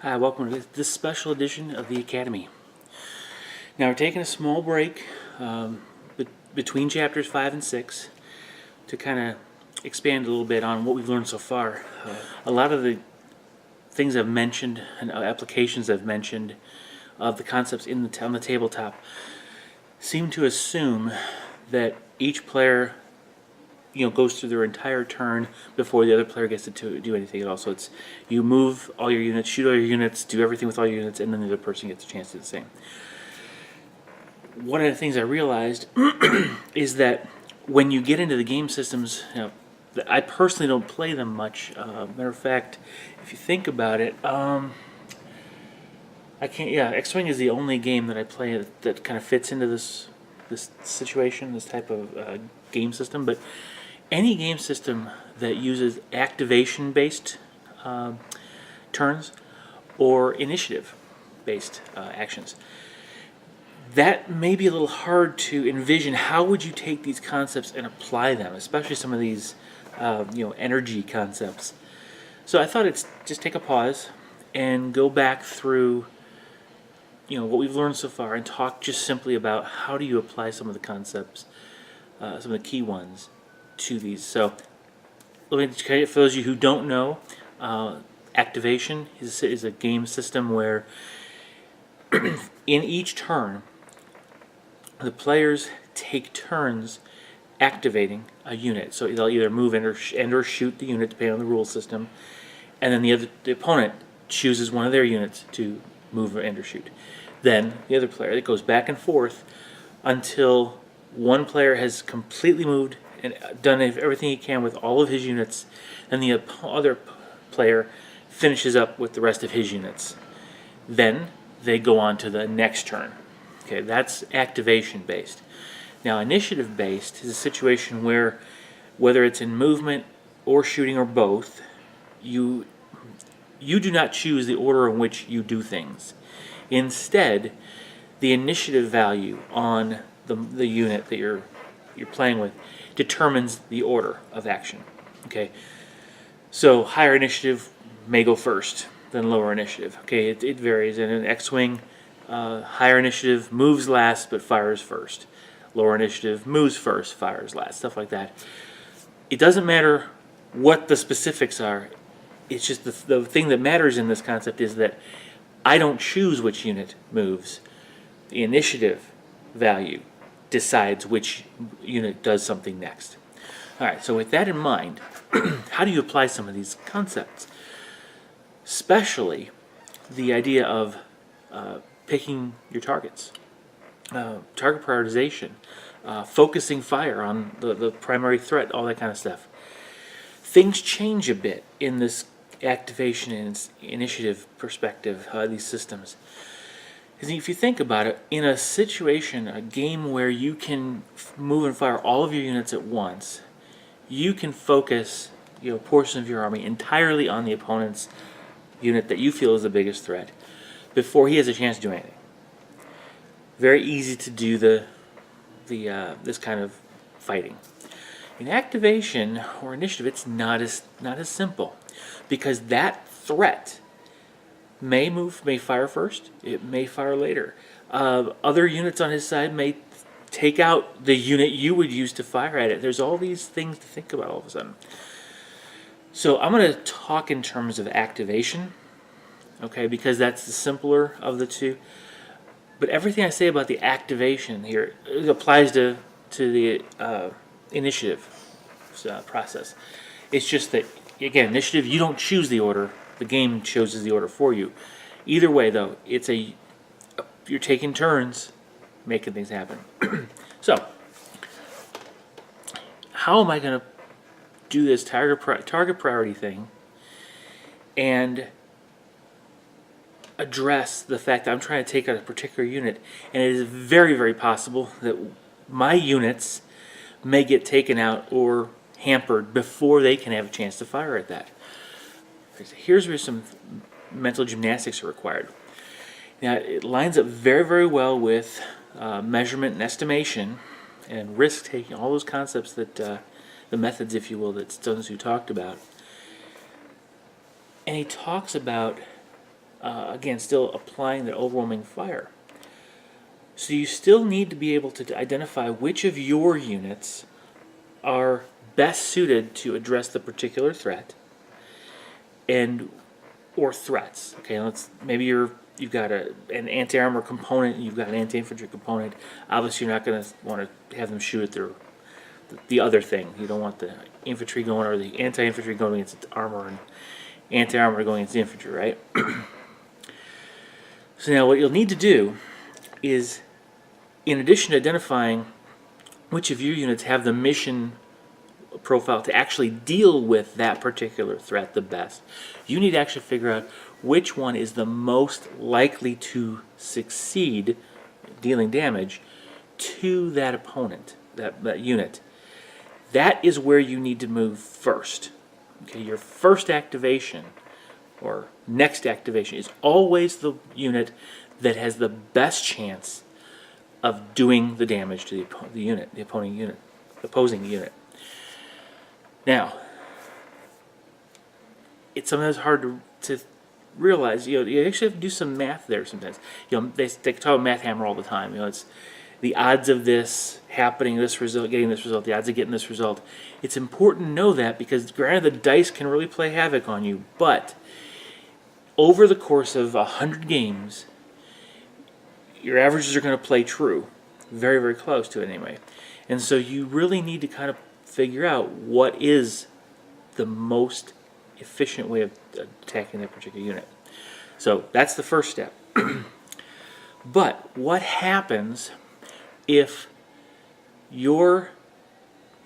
Hi, welcome to this special edition of the Academy. Now we're taking a small break between chapters 5 and 6 to kind of expand a little bit on what we've learned so far. A lot of the things I've mentioned and applications I've mentioned of the concepts on the tabletop seem to assume that each player goes through their entire turn before the other player gets to do anything at all. So it's you move all your units, shoot all your units, do everything with all your units, and then the other person gets a chance to do the same. One of the things I realized is that when you get into the game systems, I personally don't play them much. Matter of fact, if you think about it, I can't. Yeah, X-Wing is the only game that I play that kind of fits into this situation, this type of game system. But any game system that uses activation-based turns or initiative-based actions, that may be a little hard to envision. How would you take these concepts and apply them, especially some of these energy concepts? So I thought it's just take a pause and go back through what we've learned so far and talk just simply about how do you apply some of the concepts, some of the key ones to these. So let me, for those of you who don't know, Activation is a game system where in each turn the players take turns activating a unit. So they'll either move and or shoot the unit depending on the rule system, and then the opponent chooses one of their units to move or shoot. Then the other player, it goes back and forth until one player has completely moved and done everything he can with all of his units, and the other player finishes up with the rest of his units. Then they go on to the next turn. Okay, that's activation based. Now initiative based is a situation where, whether it's in movement or shooting or both, you do not choose the order in which you do things. Instead, the initiative value on the unit that you're playing with determines the order of action. Okay, so higher initiative may go first than lower initiative. Okay, it varies. In an X-Wing, higher initiative moves last but fires first. Lower initiative moves first, fires last. Stuff like that. It doesn't matter what the specifics are. It's just the thing that matters in this concept is that I don't choose which unit moves. The initiative value decides which unit does something next. All right, so with that in mind, how do you apply some of these concepts? Especially the idea of picking your targets, target prioritization, focusing fire on the primary threat, all that kind of stuff. Things change a bit in this activation and initiative perspective, these systems. Because if you think about it, in a situation, a game where you can move and fire all of your units at once, you can focus a portion of your army entirely on the opponent's unit that you feel is the biggest threat before he has a chance to do anything. Very easy to do this kind of fighting. In activation or initiative, it's not as simple, because that threat may fire first, it may fire later. Other units on his side may take out the unit you would use to fire at it. There's all these things to think about all of a sudden. So I'm going to talk in terms of activation, okay, because that's the simpler of the two. But everything I say about the activation here applies to the initiative process. It's just that, again, initiative, you don't choose the order. The game chooses the order for you. Either way, though, you're taking turns making things happen. So, how am I going to do this target priority thing and address the fact that I'm trying to take out a particular unit, and it is very, very possible that my units may get taken out or hampered before they can have a chance to fire at that. Here's where some mental gymnastics are required. Now, it lines up very, very well with measurement and estimation and risk taking, all those concepts that the methods, if you will, that Sun Tzu talked about. And he talks about again, still applying the overwhelming fire. So you still need to be able to identify which of your units are best suited to address the particular threat and or threats. Okay, maybe you've got an anti-armor component and you've got an anti-infantry component. Obviously, you're not going to want to have them shoot at the other thing. You don't want the infantry going or the anti-infantry going against armor and anti-armor going against infantry, right? So now what you'll need to do is, in addition to identifying which of your units have the mission profile to actually deal with that particular threat the best, you need to actually figure out which one is the most likely to succeed dealing damage to that opponent, that unit. That is where you need to move first. Okay, your first activation or next activation is always the unit that has the best chance of doing the damage to the opposing unit. Now, it's sometimes hard to realize. You actually have to do some math there sometimes. They talk about math hammer all the time. It's the odds of this happening, this result, getting this result, the odds of getting this result. It's important to know that because, granted, the dice can really play havoc on you, but over the course of 100 games, your averages are going to play true, very, very close to it anyway. And so you really need to kind of figure out what is the most efficient way of attacking that particular unit. So that's the first step. But what happens if your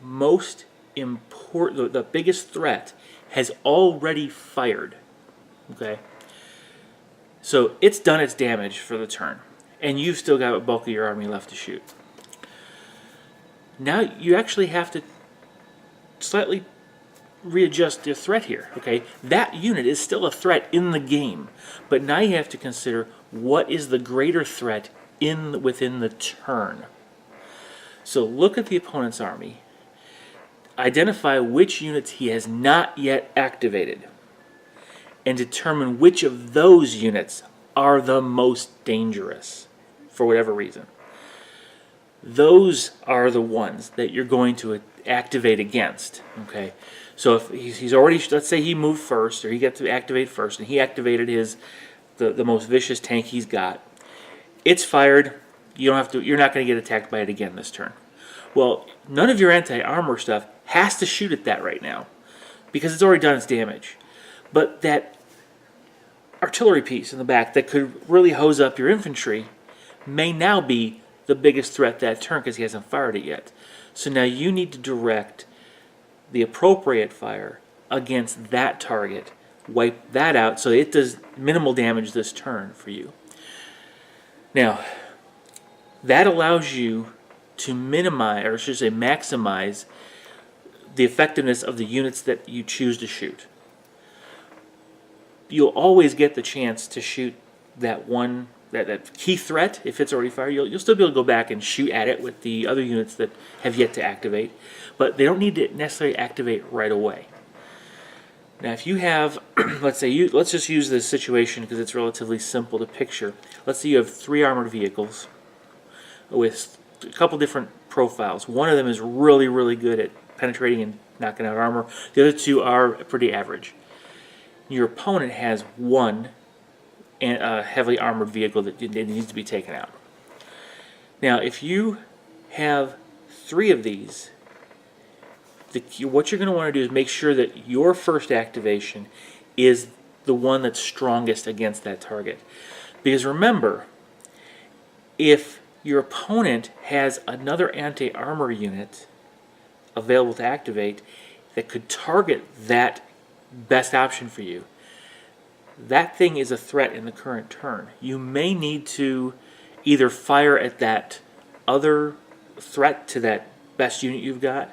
most important, the biggest threat has already fired? Okay? So it's done its damage for the turn, and you've still got a bulk of your army left to shoot. Now you actually have to slightly readjust the threat here. Okay, that unit is still a threat in the game, but now you have to consider what is the greater threat within the turn. So look at the opponent's army, identify which units he has not yet activated, and determine which of those units are the most dangerous for whatever reason. Those are the ones that you're going to activate against. Okay, so if he's already, let's say he moved first, or he got to activate first, and he activated the most vicious tank he's got. It's fired. You're not going to get attacked by it again this turn. Well, none of your anti-armor stuff has to shoot at that right now because it's already done its damage. But that artillery piece in the back that could really hose up your infantry may now be the biggest threat that turn because he hasn't fired it yet. So now you need to direct the appropriate fire against that target, wipe that out so it does minimal damage this turn for you. Now, that allows you to minimize, or I should say maximize, the effectiveness of the units that you choose to shoot. You'll always get the chance to shoot that key threat if it's already fired. You'll still be able to go back and shoot at it with the other units that have yet to activate, but they don't need to necessarily activate right away. Now, if you have, let's just use this situation because it's relatively simple to picture. Let's say you have 3 armored vehicles with a couple different profiles. One of them is really, really good at penetrating and knocking out armor. The other 2 are pretty average. Your opponent has one heavily armored vehicle that needs to be taken out. Now, if you have 3 of these, what you're going to want to do is make sure that your first activation is the one that's strongest against that target. Because remember, if your opponent has another anti-armor unit available to activate that could target that best option for you, that thing is a threat in the current turn. You may need to either fire at that other threat to that best unit you've got,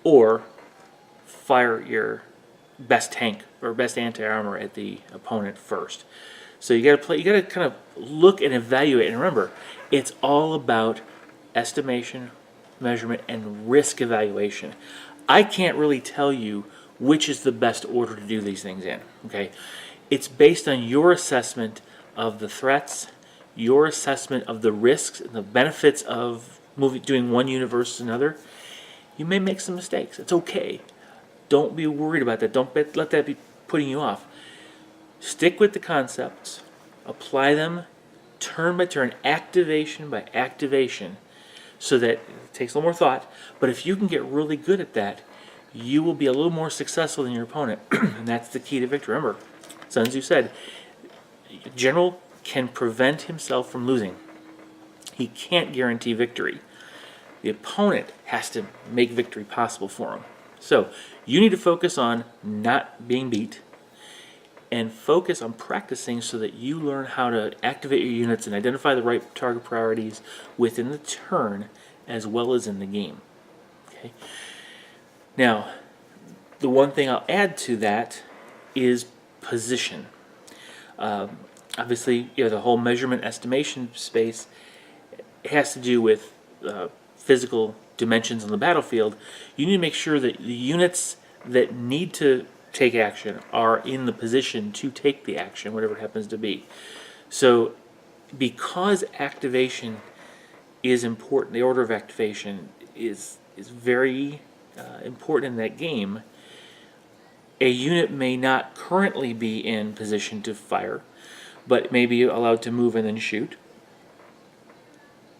or fire your best tank or best anti-armor at the opponent first. So you got to kind of look and evaluate. And remember, it's all about estimation, measurement, and risk evaluation. I can't really tell you which is the best order to do these things in. Okay, It's based on your assessment of the threats, your assessment of the risks and the benefits of doing one unit versus another. You may make some mistakes. It's okay. Don't be worried about that. Don't let that be putting you off. Stick with the concepts, apply them turn by turn, activation by activation, so that it takes a little more thought. But if you can get really good at that, you will be a little more successful than your opponent. And that's the key to victory. Remember, Sun Tzu said, a general can prevent himself from losing. He can't guarantee victory. The opponent has to make victory possible for him. So you need to focus on not being beat and focus on practicing so that you learn how to activate your units and identify the right target priorities within the turn as well as in the game. Okay. Now, the one thing I'll add to that is position. Obviously, the whole measurement estimation space has to do with physical dimensions on the battlefield. You need to make sure that the units that need to take action are in the position to take the action, whatever it happens to be. So, because activation is important, the order of activation is very important in that game. A unit may not currently be in position to fire, but may be allowed to move and then shoot.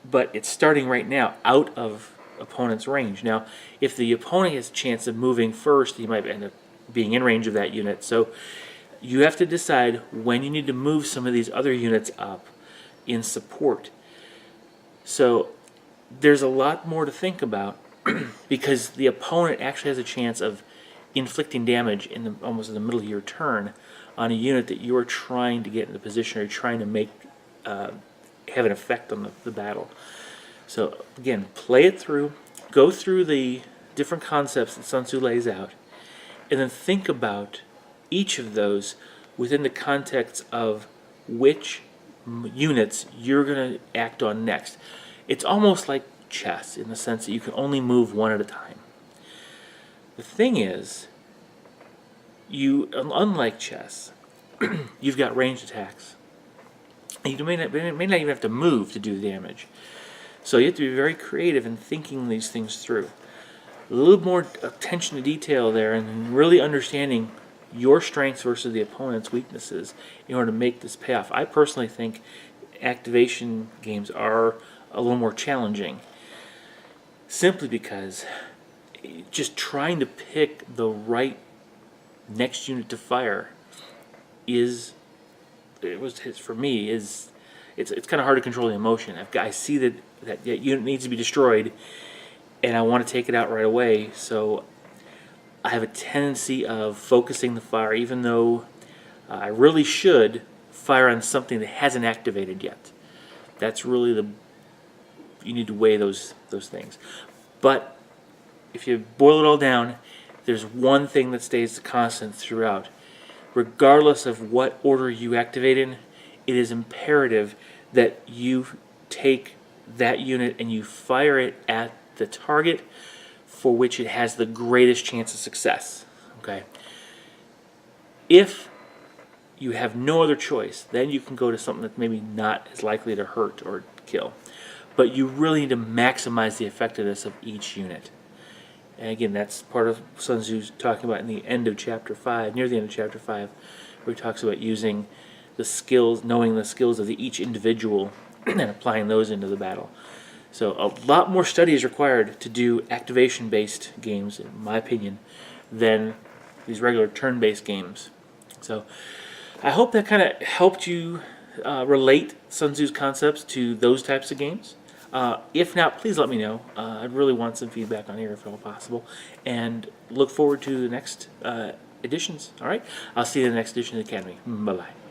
But it's starting right now out of opponent's range. Now, if the opponent has a chance of moving first, he might end up being in range of that unit. So you have to decide when you need to move some of these other units up in support. So there's a lot more to think about because the opponent actually has a chance of inflicting damage in almost in the middle of your turn on a unit that you are trying to get in the position or trying to make have an effect on the battle. So again, play it through, go through the different concepts that Sun Tzu lays out, and then think about each of those within the context of which units you're going to act on next. It's almost like chess in the sense that you can only move one at a time. The thing is, unlike chess, you've got ranged attacks. You may not even have to move to do the damage. So you have to be very creative in thinking these things through. A little more attention to detail there and really understanding your strengths versus the opponent's weaknesses in order to make this pay off. I personally think activation games are a little more challenging simply because just trying to pick the right next unit to fire it's kind of hard to control the emotion. I see that unit needs to be destroyed, and I want to take it out right away. So I have a tendency of focusing the fire, even though I really should fire on something that hasn't activated yet. That's really you need to weigh those things. But if you boil it all down, there's one thing that stays constant throughout. Regardless of what order you activate in, it is imperative that you take that unit and you fire it at the target for which it has the greatest chance of success. Okay. If you have no other choice, then you can go to something that's maybe not as likely to hurt or kill. But you really need to maximize the effectiveness of each unit. And again, that's part of Sun Tzu's talking about in the end of chapter 5, near the end of chapter 5, where he talks about using the skills, knowing the skills of each individual and applying those into the battle. So a lot more study is required to do activation-based games, in my opinion, than these regular turn-based games. So I hope that kind of helped you relate Sun Tzu's concepts to those types of games. If not, please let me know. I'd really want some feedback on here if at all possible. And look forward to the next editions. All right? I'll see you in the next edition of the Academy. Bye-bye.